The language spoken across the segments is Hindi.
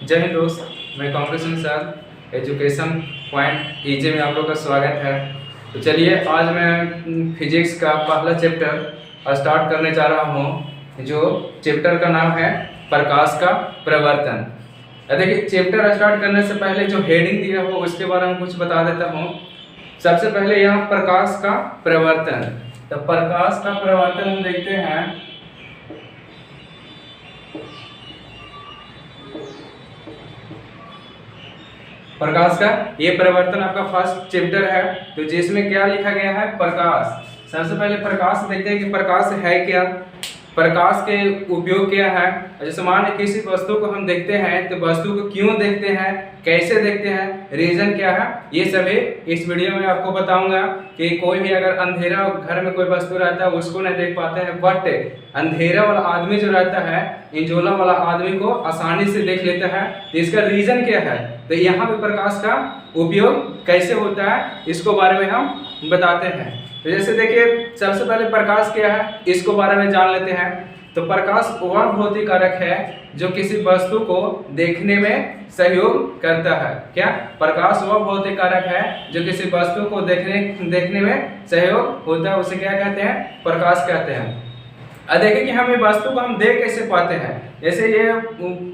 जय हिंद दोस्त, मैं competition sir education point EJ में आप लोग का स्वागत है। तो चलिए आज मैं फिजिक्स का पहला चैप्टर स्टार्ट करने जा रहा हूँ, जो चैप्टर का नाम है प्रकाश का प्रवर्तन। देखिए, चैप्टर स्टार्ट करने से पहले जो हेडिंग दिया हो उसके बारे में कुछ बता देता हूँ। सबसे पहले यहाँ प्रकाश का प्रवर्तन। तो प्रकाश का प्रवर्तन हम देखते हैं। प्रकाश का ये परिवर्तन आपका फर्स्ट चैप्टर है, तो जिसमें क्या लिखा गया है, प्रकाश। सबसे पहले प्रकाश देखते हैं कि प्रकाश है क्या, प्रकाश के उपयोग क्या है। जैसे मान लीजिए किसी वस्तु को हम देखते हैं तो वस्तु को क्यों देखते हैं, कैसे देखते हैं, रीजन क्या है, ये सभी इस वीडियो में आपको बताऊंगा। कि कोई भी अगर अंधेरा घर में कोई वस्तु रहता है उसको नहीं देख पाते हैं, बट अंधेरा वाला आदमी जो रहता है, इंजोला वाला आदमी को आसानी से देख लेता है। तो इसका रीजन क्या है, तो यहाँ पे प्रकाश का उपयोग कैसे होता है इसको बारे में हम बताते हैं। तो जैसे देखिए, सबसे पहले प्रकाश क्या है इसको बारे में जान लेते हैं। तो प्रकाश वह भौतिक कारक है जो किसी वस्तु को देखने में सहयोग करता है। क्या, प्रकाश वह भौतिक कारक है जो किसी वस्तु को देखने में सहयोग होता है, उसे क्या कहते हैं, प्रकाश कहते हैं। अब देखिए कि हम ये वस्तु को हम देख कैसे पाते हैं। जैसे ये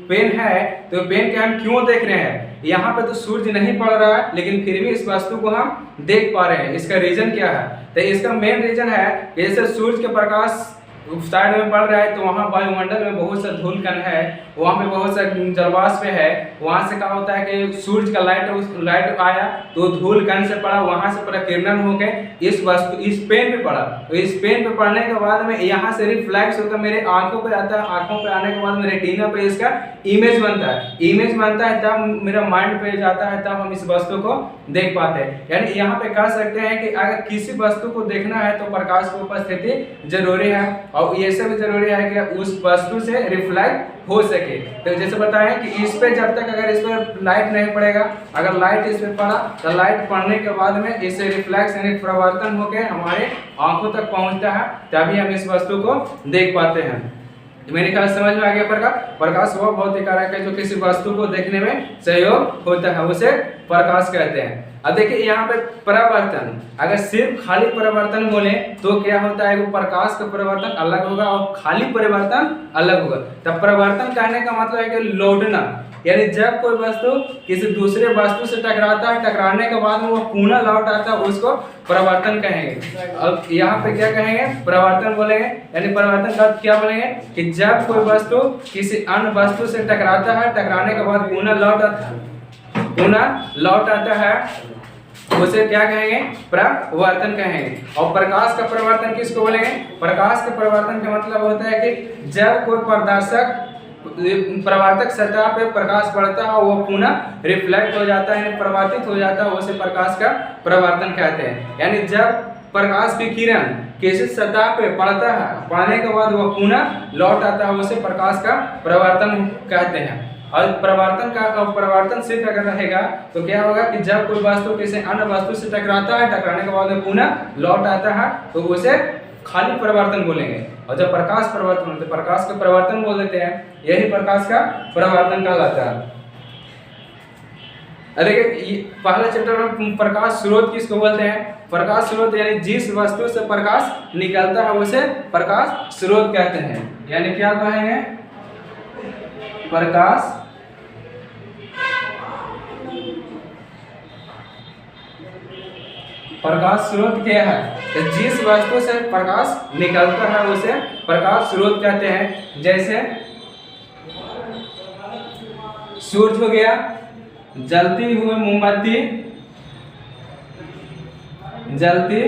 पेन है, तो पेन के हम क्यों देख रहे हैं, यहाँ पे तो सूरज नहीं पड़ रहा है लेकिन फिर भी इस वस्तु को हम देख पा रहे हैं। इसका रीजन क्या है, तो इसका मेन रीजन है कि जैसे सूरज के प्रकाश साइड में पड़ रहा है तो वहाँ वायुमंडल में बहुत सा धूल कण है, वहाँ पे बहुत सा जलवाष्प है। वहाँ से क्या होता है कि सूरज का लाइट आया तो धूल कण से पड़ा, वहाँ से प्रकिरण होकर इस पेन पे पड़ा। तो इस पेन पे पड़ने के बाद में यहाँ से रिफ्लेक्स होकर मेरे आंखों पे आता है, आंखों पे आने के बाद मेरे रेटिना पे इसका इमेज बनता है, तब मेरा माइंड पे जाता है, तब हम इस वस्तु को देख पाते हैं। यानी यहाँ पे कह सकते हैं कि अगर किसी वस्तु को देखना है तो प्रकाश की उपस्थिति जरूरी है, और ये सब जरूरी है कि उस वस्तु से रिफ्लेक्ट हो सके। तो जैसे बताएं कि इस पे जब तक अगर इस पर लाइट नहीं पड़ेगा, अगर लाइट इस पे पड़ा तो लाइट पड़ने के बाद में इससे रिफ्लेक्स यानी प्रवर्तन होकर हमारे आंखों तक पहुंचता है, तभी हम इस वस्तु को देख पाते हैं। मेरे ख्याल समझ में आ गया। प्रकाश वह भौतिक कारक है जो किसी वस्तु को देखने में सहयोग होता है, उसे प्रकाश कहते हैं। अब देखिए यहाँ पे परावर्तन, अगर सिर्फ खाली परावर्तन बोले तो क्या होता है, वो प्रकाश का परावर्तन अलग होगा और खाली परावर्तन अलग होगा। तब परावर्तन कहने का मतलब है कि लौटना, यानी जब कोई वस्तु किसी दूसरे वस्तु से टकराता है, टकराने के बाद में वो पुनः लौट आता है, उसको परावर्तन कहेंगे। अब यहाँ पे क्या कहेंगे, परावर्तन बोलेंगे। यानी परावर्तन का क्या बोलेंगे कि जब कोई वस्तु किसी अन्य वस्तु से टकराता है, टकराने के बाद पुनः लौट आता है, उसे क्या कहेंगे, प्रवर्तन कहेंगे। और प्रकाश का प्रवर्तन किसको बोलेंगे, प्रकाश के प्रवर्तन का मतलब होता है कि जब कोई प्रवर्तक सतह पे प्रकाश पड़ता है वो पुनः रिफ्लेक्ट हो जाता है, यानी परावर्तित हो जाता है, उसे प्रकाश का प्रवर्तन कहते हैं। यानी जब प्रकाश की किरण किसी सतह पे पड़ता है, पड़ने के बाद वो पुनः लौट आता है, उसे प्रकाश का प्रवर्तन कहते हैं। और प्रवर्तन सिर्फ अगर रहेगा तो क्या होगा कि जब कोई वस्तु किसी अन्य वस्तु से टकराता है, टकराने के बाद पुनः लौट आता है, तो उसे खाली परिवर्तन बोलेंगे। और जब प्रकाश परिवर्तन होता है, प्रकाश का परिवर्तन बोल देते हैं, यही प्रकाश का परिवर्तन कहलाता है। देखिए पहला चैप्टर में प्रकाश स्रोत किसको बोलते हैं, प्रकाश स्रोत यानी जिस वस्तु से प्रकाश निकलता है उसे प्रकाश स्रोत कहते हैं। यानी क्या कहेंगे, प्रकाश स्रोत क्या है, तो जिस वस्तु से प्रकाश निकलता है उसे प्रकाश स्रोत कहते हैं। जैसे सूरज हो गया, जलती हुई मोमबत्ती, जलती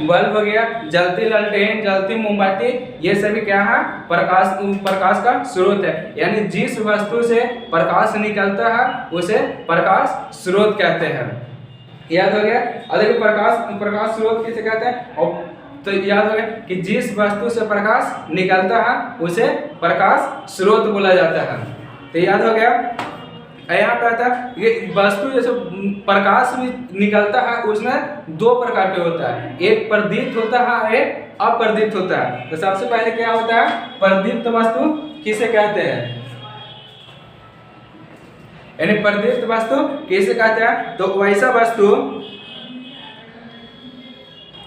बल्ब हो गया, जलती लालटेन, जलती मोमबत्ती, ये सभी क्या है, प्रकाश का स्रोत है। यानी जिस वस्तु से प्रकाश निकलता है उसे प्रकाश स्रोत कहते हैं। याद हो गया। और देखिए प्रकाश स्रोत किसे कहते हैं, और तो याद हो गया कि जिस वस्तु से प्रकाश निकलता है उसे प्रकाश स्रोत बोला जाता है। तो याद हो गया। यहाँ पे आता है ये वस्तु जैसे प्रकाश भी निकलता है, उसमें दो प्रकार के होता है, एक प्रदीप्त होता है, एक अप्रदीप्त होता है। तो सबसे पहले क्या होता है, प्रदीप्त वस्तु किसे कहते हैं, यानी प्रदीप्त वस्तु किसे कहते हैं, तो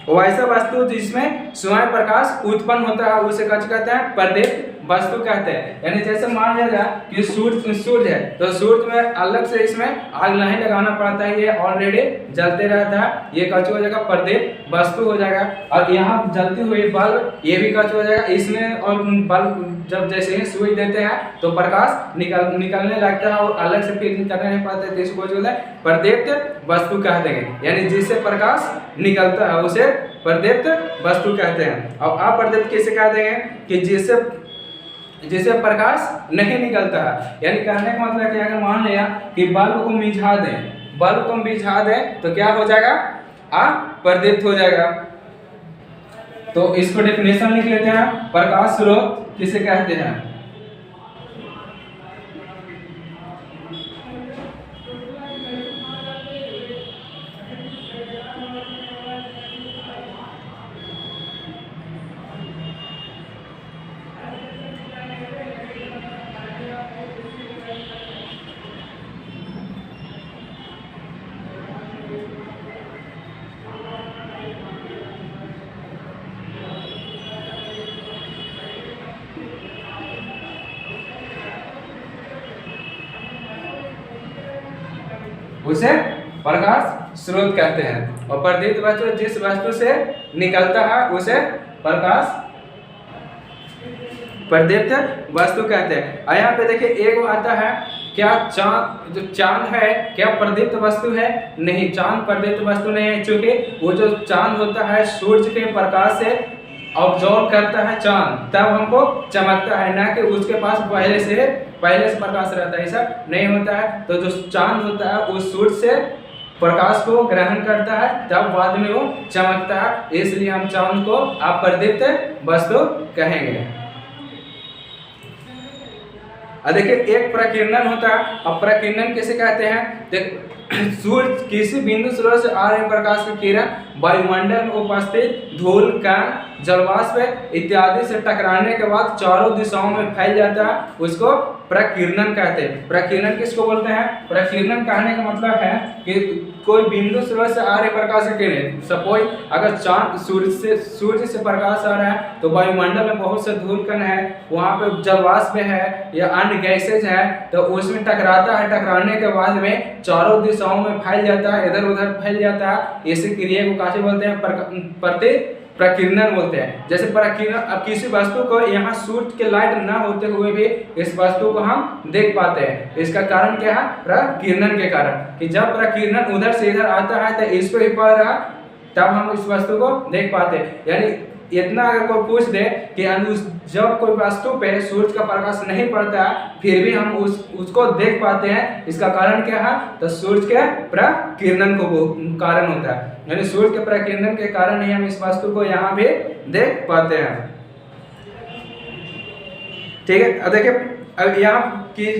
वैसा वस्तु जिसमें स्वयं प्रकाश उत्पन्न होता है उसे क्या कहते हैं, प्रदीप्त वस्तु कहते हैं। यानी जैसे मान लिया जाए कि सूर्य है, तो सूर्य में अलग से इसमें आग नहीं लगाना पड़ता है, ये ऑलरेडी जलते रहता है, ये कचू हो जाएगा, प्रदीप्त वस्तु हो जाएगा। और यहाँ जलती हुई बल्ब, ये भी कचू हो जाएगा, इसमें और बल्ब जब जैसे ही स्विच देते हैं तो प्रकाश निकलने लगता है और अलग से फिर करना नहीं पड़ता है, तो इसको जो है प्रदीप्त वस्तु कह देंगे। यानी जिससे प्रकाश निकलता है उसे प्रदीप्त वस्तु कहते हैं। और अप्रदीप्त किसे कह देंगे, कि जिससे प्रकाश नहीं निकलता है। यानी कहने का मतलब क्या है, मान लिया कि बल्ब को मिझा दें तो क्या हो जाएगा, अप्रदीप्त हो जाएगा। तो इसको डेफिनेशन लिख लेते हैं, प्रकाश स्रोत किसे कहते हैं, उसे प्रकाश स्रोत कहते हैं। और प्रदीप्त वस्तु जिस वस्तु से निकलता है उसे प्रकाश प्रदीप्त वस्तु कहते हैं। और यहाँ पे देखिए एक आता है, क्या चांद है क्या प्रदीप्त वस्तु है, नहीं, चांद प्रदीप्त वस्तु नहीं है, क्योंकि वो जो चांद होता है सूर्य के प्रकाश से ऑब्जॉर्व करता है चांद, तब हमको चमकता है, ना कि उसके पास पहले से प्रकाश रहता है, ऐसा नहीं होता है। तो जो चांद होता है वो सूर्य से प्रकाश को ग्रहण करता है, तब बाद में वो चमकता है, इसलिए हम चांद को अप्रदीप्त वस्तु कहेंगे। देखिए एक प्रकीर्णन होता है। अब प्रकीर्णन किसे कहते हैं, सूर्य किसी बिंदु स्रोत से आ रहे प्रकाश की किरण वायुमंडल में उपस्थित धूल, कण, जलवाष्प इत्यादि से टकराने के बाद चारों दिशाओं में फैल जाता है, उसको प्रकीर्णन कहते हैं। प्रकीर्णन किसको बोलते हैं, प्रकीर्णन कहने का मतलब है कि कोई बिंदु स्रोत से आ रहे प्रकाश की किरण, सपोज अगर सूर्य से प्रकाश आ रहा है तो वायुमंडल में बहुत से धूल कण है, वहाँ पे जलवाष्प है या अन्य गैसेज है, तो उसमें टकराता है, टकराने के बाद में चारों दिशाओं में फैल जाता है, इधर उधर फैल जाता है। इसी क्रिया को कैसे बोलते हैं, प्रकीर्णन बोलते हैं। जैसे प्रकीर्णन, अब किसी वस्तु को यहाँ सूर्य के लाइट ना होते हुए भी इस वस्तु को हम देख पाते हैं, इसका कारण क्या है, प्रकीर्णन के कारण, कि जब प्रकीर्णन उधर से इधर आता है तो इसको ही पड़ रहा, तब हम इस वस्तु को देख पाते हैं। यानी इतना अगर कोई पूछ दे कि जब कोई वस्तु पे सूर्य का प्रकाश नहीं पड़ता फिर भी हम उसको देख पाते हैं, इसका कारण क्या है, तो सूर्य के प्रकीर्णन को कारण होता है। यानी सूर्य के प्रकीर्णन के कारण ही हम इस वस्तु को यहाँ भी देख पाते हैं। ठीक है, अब देखिए अब यहाँ की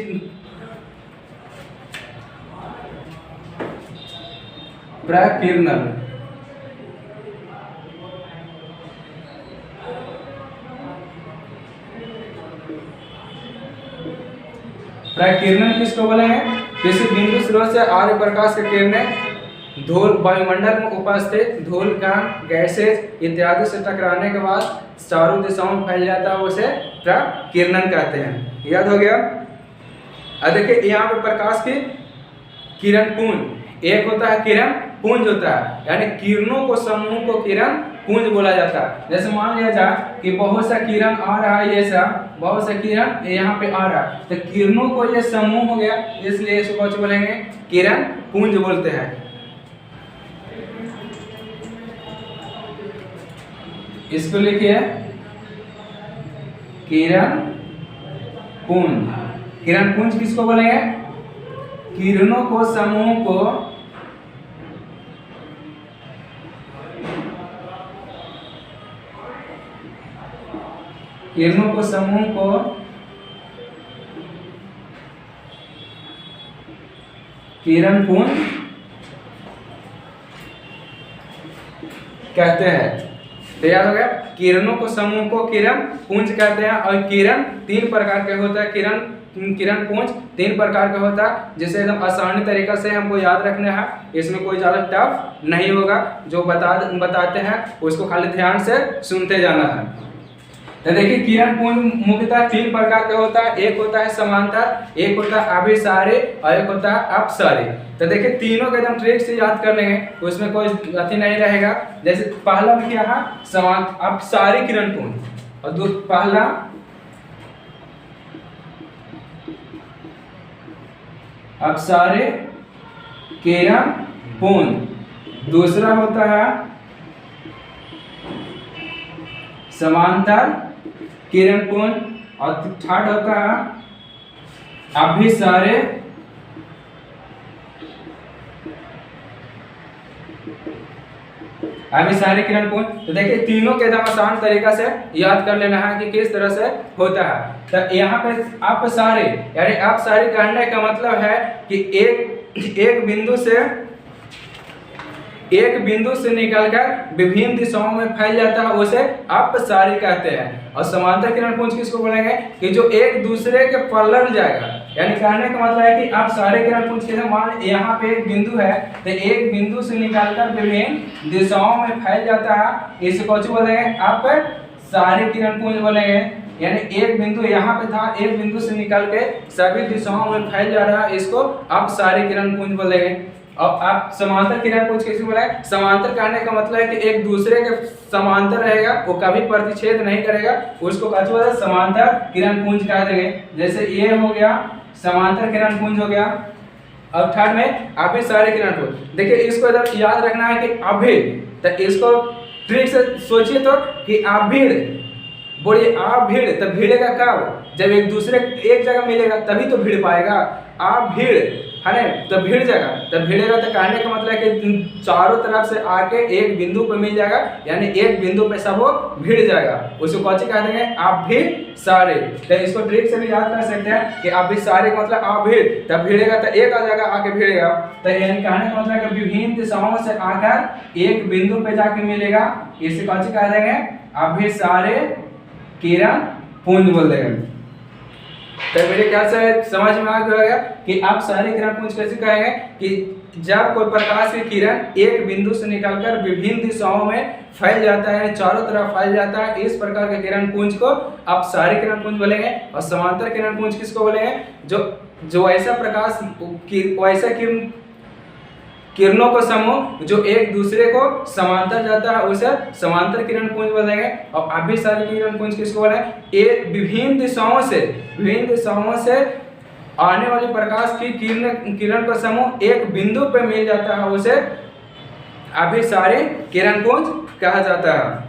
प्रकीर्णन, प्रकीर्णन किसको बोलेंगे, किसी बिंदु स्रोत से आ रही प्रकाश की किरणें धूल, वायुमंडल में उपस्थित धूल, कण, गैसेज इत्यादि से टकराने के बाद चारों दिशाओं में फैल जाता है, उसे प्रकीर्णन कहते हैं। याद हो गया। अब देखिए यहाँ पे प्रकाश की किरण पुंज, एक होता है किरण पुंज होता है, यानी किरणों को समूह को किरण पुंज बोला जाता है। जैसे मान लिया जाए कि बहुत सा किरण आ रहा है, ये सब बहुत सा किरण यहाँ पे आ रहा है, तो किरणों को ये समूह हो गया, इसलिए इसको क्या बोलेंगे, किरण पुंज बोलते हैं। इसको लिखिए किरण पुंज। किरण पुंज किसको बोलेंगे, किरणों को समूह को किरणपुंज कहते हैं। तो याद हो गया, किरणों को समूह को किरण पुंज कहते हैं। और किरण 3 प्रकार के होता है, किरण पुंज 3 प्रकार का होता है, जिसे एकदम आसानी तरीका से हमको याद रखना है। इसमें कोई ज़्यादा टफ नहीं होगा, जो बताते हैं उसको खाली ध्यान से सुनते जाना है। तो देखिए, किरण पुंज मुख्यतः 3 प्रकार का होता है। एक होता है समांतर, एक होता है अभिसारी और एक होता है अपसारी। तो देखिए, तीनों को एकदम ट्रिक से याद कर लेंगे, उसमें कोई अति नहीं रहेगा। जैसे पहला में क्या है, अपसारी किरण पुंज, और पहला अपसारी किरण पुंज, दूसरा होता है समांतर किरण पुंज, और थर्ड होता है अभिसारी किरण पुंज। तो देखिए, तीनों के एकदम आसान तरीका से याद कर लेना है कि किस तरह से होता है। तो यहाँ पे अपसारी यानी अपसारी कहने का मतलब है कि एक बिंदु से निकलकर विभिन्न दिशाओं में फैल जाता है, उसे अपसारी कहते हैं। और समांतर किरण पुंज किसको बोलेंगे, कि जो एक दूसरे के पलट जाएगा। यानी कहने का मतलब है कि अपसारी किरण पुंज के मान यहाँ पे एक बिंदु है, तो एक बिंदु से निकलकर विभिन्न दिशाओं में फैल जाता है, इसे कौन बोलेंगे, अपसारी किरण पुंज बोलेंगे। यानी एक बिंदु यहाँ पे था, एक बिंदु से निकल के सभी दिशाओं में फैल जा रहा है, इसको अपसारी किरण पुंज बोलेंगे। और आप समांतर किरण पुंज कैसे बोला है, समांतर कहने का मतलब है कि एक दूसरे के समांतर रहेगा, वो कभी प्रतिच्छेद नहीं करेगा, उसको क्या बोला, समांतर किरण पुंज कह देंगे। जैसे ये हो गया समांतर किरण पुंज हो गया। अब थर्ड में अभिसारी किरण पुंज। देखिए, इसको इधर याद रखना है कि अभिड़, तो इसको ट्रिक से सोचिए तो कि अभिड़ बोलिए, अभिड़ तो भिड़ेगा कब, जब एक दूसरे एक जगह मिलेगा तभी तो भिड़ पाएगा। अभिड़ है ना, तो भिड़ जाएगा, तो भिड़ेगा तो कहने का मतलब है कि चारों तरफ से आके एक बिंदु पे मिल जाएगा, यानी एक बिंदु पे सब वो भिड़ जाएगा, उसको कौन कह देंगे, अभिसारी। तो इसको ट्रिक से भी याद कर सकते हैं कि अभिसारी का मतलब अभिड़, तो भिड़ेगा तो एक आ जाएगा, आके भिड़ेगा। तो यानी कहने का मतलब है कि विभिन्न दिशाओं से आकर एक बिंदु पे जाके मिलेगा, इसे कौन कह देंगे, अभिसारी किरण पुंज बोल देंगे। तो मेरे ख्याल से समझ में आ गया कि आप सारे किरण पुंज कैसे कहेंगे, कि जब कोई प्रकाश की किरण एक बिंदु से निकलकर विभिन्न दिशाओं में फैल जाता है, चारों तरफ फैल जाता है, इस प्रकार के किरण पुंज को आप सारे किरण पुंज बोलेंगे। और समांतर किरण पुंज किसको बोलेंगे, जो ऐसा प्रकाश वैसा किरणों को समूह जो एक दूसरे को समांतर जाता है, उसे समांतर किरण पुंज बोलेंगे। और अभिसारी किरण पुंज किसको बोलेंगे, एक विभिन्न दिशाओं से आने वाली प्रकाश की किरण का समूह एक बिंदु पर मिल जाता है, उसे अभिसारी किरण पुंज कहा जाता है।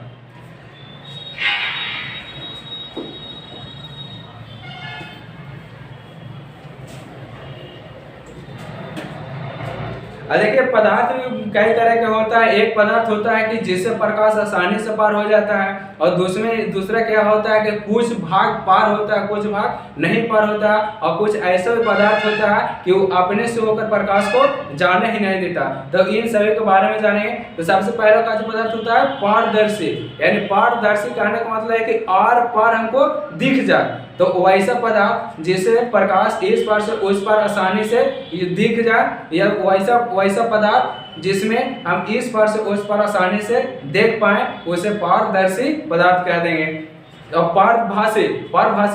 देखिए, पदार्थ भी कई तरह का होता है। एक पदार्थ होता है कि जिससे प्रकाश आसानी से पार हो जाता है, और दूसरा क्या होता है कि कुछ भाग पार होता है, कुछ भाग नहीं पार होता है। और कुछ ऐसा भी पदार्थ होता है कि वो अपने से होकर प्रकाश को जाने ही नहीं देता। तो इन सभी के बारे में जानेंगे। तो सबसे पहला का जो पदार्थ होता है पारदर्शी, यानी पारदर्शी कहने का मतलब है कि आर पार हमको दिख जाए। तो वैसा पदार्थ जिसे प्रकाश इस पार से उस पार आसानी से दिख जाए, या वैसा पदार्थ जिसमें हम इस पार से उस पार आसानी से देख पाए, उसे पारदर्शी पदार्थ कह देंगे। और पारभासी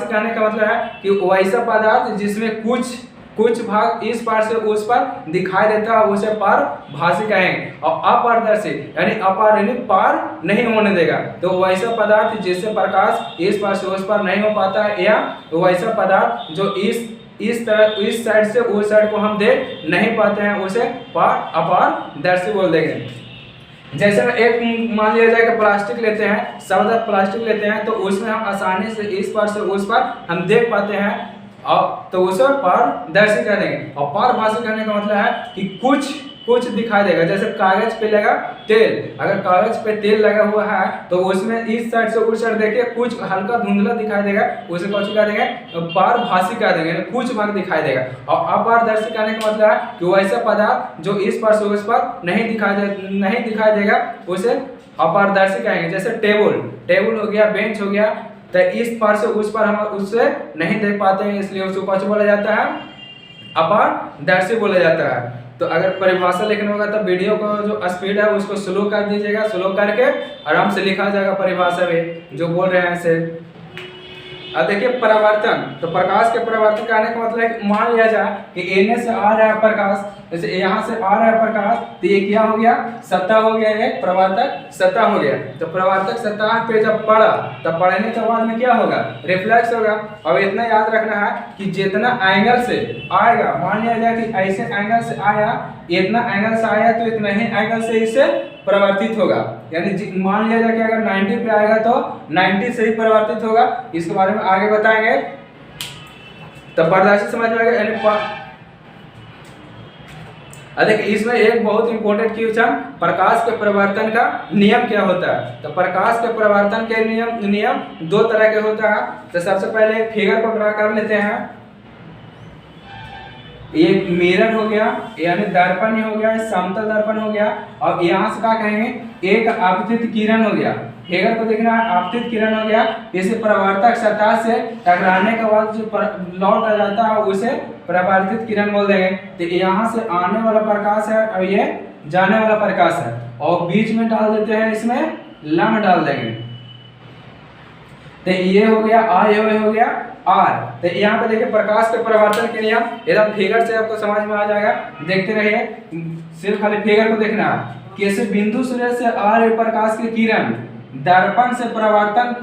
कहने का मतलब है कि वैसा पदार्थ जिसमें कुछ भाग इस पार से उस पार दिखाई देता है, उसे पारभासी कहेंगे। और अपारदर्शी यानी पार नहीं होने देगा, तो वैसा पदार्थ जिससे प्रकाश इस पार से उस पार नहीं हो पाता है, या वैसा पदार्थ जो इस साइड से उस साइड को हम देख नहीं पाते हैं, उसे अपारदर्शी बोल देंगे। जैसे एक मान लिया जाए कि प्लास्टिक लेते हैं, सवादार प्लास्टिक लेते हैं, तो उसमें हम आसानी से इस पार से उस पार हम देख पाते हैं, और तो उसे पारदर्शी कह देंगे। और पारभासी कहने का मतलब है कि कुछ दिखाई देगा। जैसे कागज पे लगा तेल, अगर कागज पे तेल लगा हुआ है तो उसमें इस साइड से उस साइड देखिए कुछ हल्का धुंधला दिखाई देगा, उसे कौन कह देंगे, पारभासी कह देंगे, कुछ भाग दिखाई देगा। और अपारदर्शी कहने का मतलब है कि वैसा पदार्थ जो इस पर से उस पर नहीं दिखाई देगा उसे अपारदर्शी कहेंगे। जैसे टेबल हो गया, बेंच हो गया, तो इस पार से उस पर हम उससे नहीं देख पाते हैं, इसलिए उसको कौन बोला जाता है, अपारदर्शी बोला जाता है। तो अगर परिभाषा लिखना होगा तो वीडियो को जो स्पीड है उसको स्लो कर दीजिएगा, स्लो करके आराम से लिखा जाएगा परिभाषा में जो बोल रहे हैं ऐसे। अब देखिए परावर्तन, तो प्रकाश के परावर्तन कहने का मतलब है कि मान लिया जाए कि एने से आ रहा है प्रकाश, जैसे यहाँ से आ रहा है प्रकाश, तो ये क्या हो गया, सतह हो गया, एक प्रवर्तक सतह हो गया। तो प्रवर्तक सतह पे जब पड़ा तब पड़ने के बाद में क्या होगा, रिफ्लेक्स होगा। अब इतना याद रखना है कि जितना एंगल से आएगा, मान लिया जाए कि ऐसे एंगल से आया, इतना एंगल से आया तो इतना ही एंगल से इसे परिवर्तित होगा। यानी मान लिया जाए कि अगर 90 पे आएगा तो 90 से ही परिवर्तित होगा। इसके बारे में आगे बताएंगे। तो पारदर्शी समझ में आ गया। देखिए इसमें एक बहुत इंपॉर्टेंट क्वेश्चन, प्रकाश के परिवर्तन का नियम क्या होता है। तो प्रकाश के परिवर्तन के नियम दो तरह के होता है। तो सबसे पहले एक फिगर को ड्रा कर लेते हैं। एक मिरर हो गया, यानी दर्पण हो गया, समतल दर्पण हो गया, और यहाँ से क्या कहेंगे, एक आपतित किरण हो गया। फिगर को देखना है, आपतित किरण हो गया, इसे परावर्तक सतह से टकराने के बाद जो लौट आ जाता है उसे परावर्तित किरण बोल देंगे। तो यहाँ से आने वाला प्रकाश है और ये जाने वाला प्रकाश है, और बीच में डाल देते हैं, इसमें लम्ब डाल देंगे। तो ये हो गया आ, ये हो गया आर। तो यहाँ पे देखिए प्रकाश के परावर्तन के नियम एकदम फिगर से आपको समझ में आ जाएगा, देखते रहिए, सिर्फ खाली फिगर को देखना है। किसी बिंदु सूर्य से आ रहे प्रकाश की किरण दर्पण से परावर्तित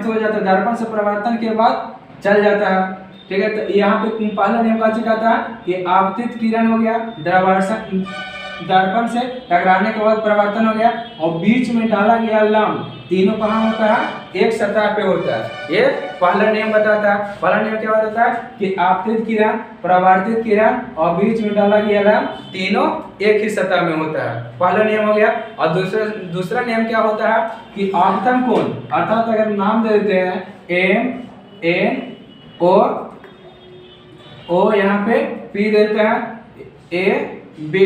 हो जाता है, दर्पण से परावर्तन के बाद चल जाता है, ठीक है। तो यहाँ पे पहला नियम का चीज आता है कि आपतित किरण हो गया, दर्पण से टकराने के बाद परावर्तन हो गया, और बीच में डाला गया लम्ब, तीनों कहाँ होता है, एक सतह पे होता है। ये पहला नियम बताता है। पहला नियम क्या बताता है कि आपतित किरण, परावर्तित किरण और बीच में डाला गया लम्ब, तीनों एक ही सतह में होता है। पहला नियम हो गया। और दूसरा नियम क्या होता है कि आपतन कोण, अर्थात अगर नाम दे देते हैं एम एन ओ यहाँ पे पी देते हैं ए बी,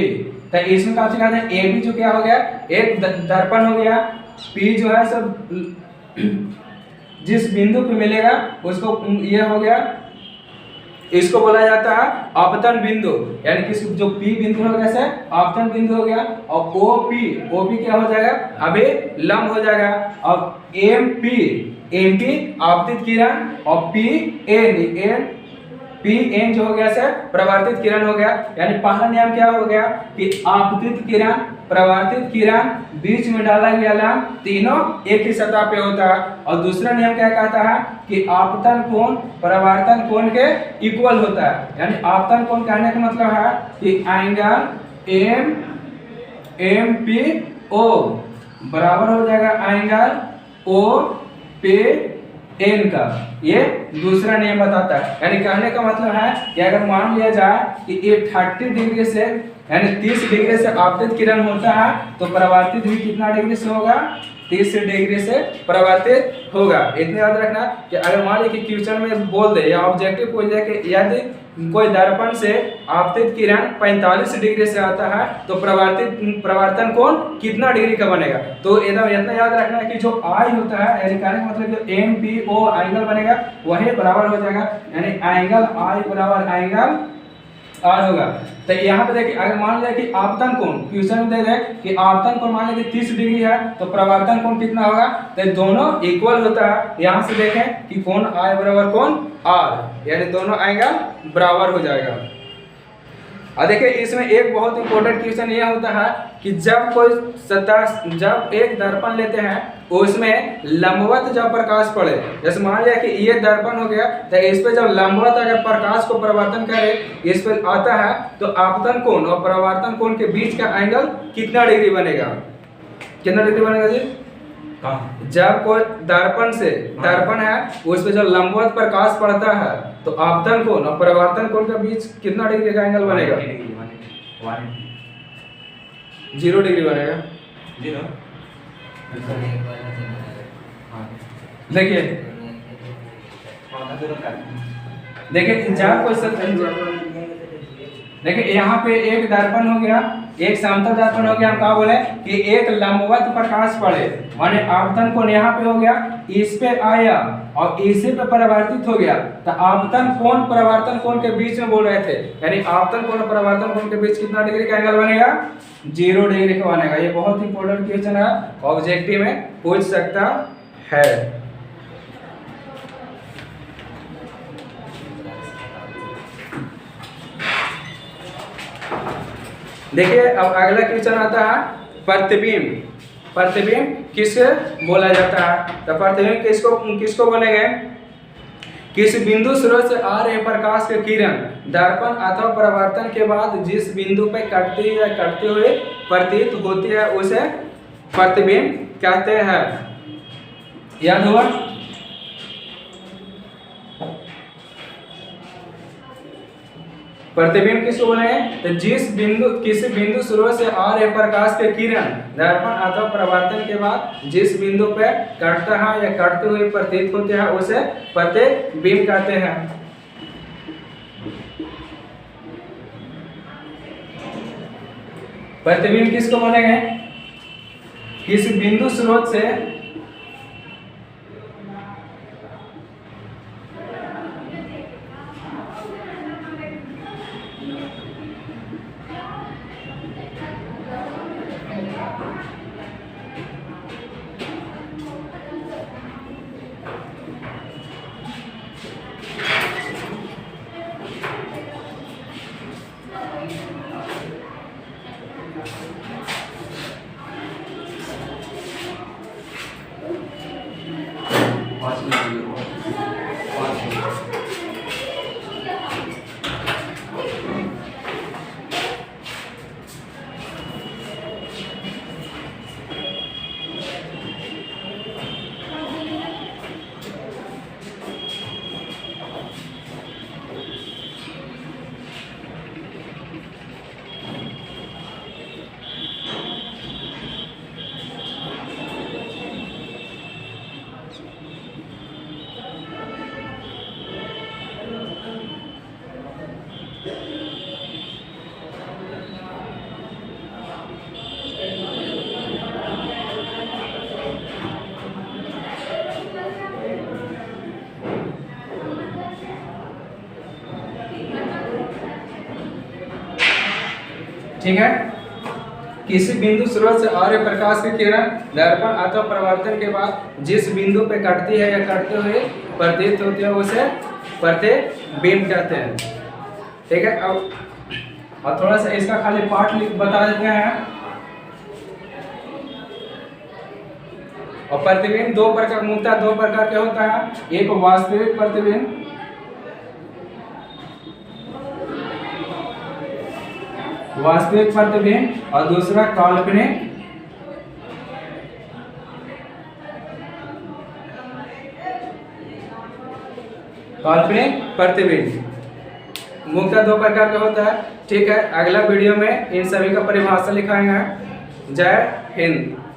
तो इसमें क्या कहते हैं, ए बी जो क्या हो गया, एक दर्पण हो गया, पी जो है सब जिस बिंदु पे मिलेगा उसको ये हो गया, इसको बोला जाता है आपतन बिंदु, यानी कि जो पी बिंदु हो गया आपतन बिंदु हो गया। और ओ पी क्या हो जाएगा, अभी लम्ब हो जाएगा। अब एम पी आपतित किरण, और पी एन जो हो गया सर परावर्तित किरण हो गया। यानी पहला नियम क्या हो गया कि आपतित किरण, परावर्तित किरण, बीच में डाला गया लम्ब, तीनों एक ही सतह पे होता है। और दूसरा नियम क्या कहता है कि आपतन कोण परावर्तन कोण के इक्वल होता है। यानी आपतन कोण कहने का मतलब है कि एंगल एम पी ओ बराबर हो जाएगा एंगल ओ पे एन का। ये दूसरा नियम बताता है। यानी कहने का मतलब है कि अगर मान लिया जाए कि ये 30 डिग्री से यानी 30 डिग्री से आपतित किरण होता है तो परावर्तित भी कितना डिग्री से होगा, 30 डिग्री से परावर्तित होगा। इतना याद रखना कि अगर मान लीजिए कि क्वेश्चन में बोल दे या ऑब्जेक्टिव पूछ दे कि यदि कोई दर्पण से आपतित किरण 45 डिग्री से आता है तो परावर्तन कोण कितना डिग्री का बनेगा, तो एकदम इतना याद रखना है कि जो आई होता है यानी कहने का मतलब जो एम पी ओ एंगल बनेगा वही बराबर हो जाएगा। यानी एंगल आई बराबर एंगल आर होगा। तो यहाँ पे देखिए अगर मान लिया कि आपतन कोण क्वेश्चन में दे रहे कि आपतन कोण मान लिया कि 30 डिग्री है तो परावर्तन कोण कितना होगा, तो दोनों इक्वल होता है। यहाँ से देखें कि कोण आई बराबर कोण आर, यानी दोनों एंगल बराबर हो जाएगा। और देखिए इसमें एक बहुत इंपॉर्टेंट क्वेश्चन यह होता है कि जब कोई सतह, जब एक दर्पण लेते हैं उसमें लंबवत जब प्रकाश पड़े, जैसे मान लिया कि ये दर्पण हो गया तो इस पे जब लंबवत अगर प्रकाश को परावर्तन करे इस पे आता है तो आपतन कोण और परावर्तन कोण के बीच का एंगल कितना डिग्री बनेगा, कितना डिग्री बनेगा जी? जब कोई दर्पण से दर्पण है उस पे जब लंबवत प्रकाश पड़ता है तो आपतन कोण और परावर्तन कोण के बीच कितना डिग्री का एंगल बनेगा? 0 डिग्री बनेगा। 0 देखिए देखिए जहाँ कोई देखिए यहाँ पे एक दर्पण हो गया, एक समतल दर्पण हो गया। हम क्या बोले कि एक लंबवत प्रकाश पड़े, माने आपतन कोण यहाँ पे हो गया, इस पे आया और इसी पे परावर्तित हो गया। तो आपतन कोण परावर्तन कोण के बीच में बोल रहे थे, यानी आपतन कोण और परावर्तन कोण के बीच कितना डिग्री का एंगल बनेगा? 0 डिग्री का बनेगा। ये बहुत इंपॉर्टेंट क्वेश्चन है, ऑब्जेक्टिव में पूछ सकता है। देखिए अब अगला क्वेश्चन आता है प्रतिबिंब। प्रतिबिंब किसे बोला जाता है? तो प्रतिबिंब किसको बोलेंगे? किस बिंदु स्रोत से आ रहे प्रकाश के किरण दर्पण अथवा परावर्तन के बाद जिस बिंदु पे कटती या कटते हुए प्रतीत होती है उसे प्रतिबिंब कहते हैं। याद हुआ? प्रतिबिंब किसको बोलेंगे? तो किसी बिंदु स्रोत से आ रहे प्रकाश के किरण दर्पण अथवा परावर्तन के बाद जिस बिंदु पे कटता है या कटते हुए प्रतीत होते हैं उसे प्रतिबिंब कहते हैं। प्रतिबिंब किसको बोलेंगे? किसी बिंदु स्रोत से ठीक है, किसी बिंदु स्रोत से आ रहे प्रकाश की किरण दर्पण अथवा परावर्तन के बाद जिस बिंदु पे कटती है या कटते हुए प्रतीत होती है उसे प्रतिबिंब कहते हैं। ठीक है, अब थोड़ा सा इसका खाली पार्ट बता देते हैं। और प्रतिबिंब दो प्रकार के होता है, एक वास्तविक प्रतिबिंब और दूसरा काल्पनिक प्रतिबिंब। मुख्यतः दो प्रकार का होता है। ठीक है, अगला वीडियो में इन सभी का परिभाषा लिखाएंगे। जय हिंद।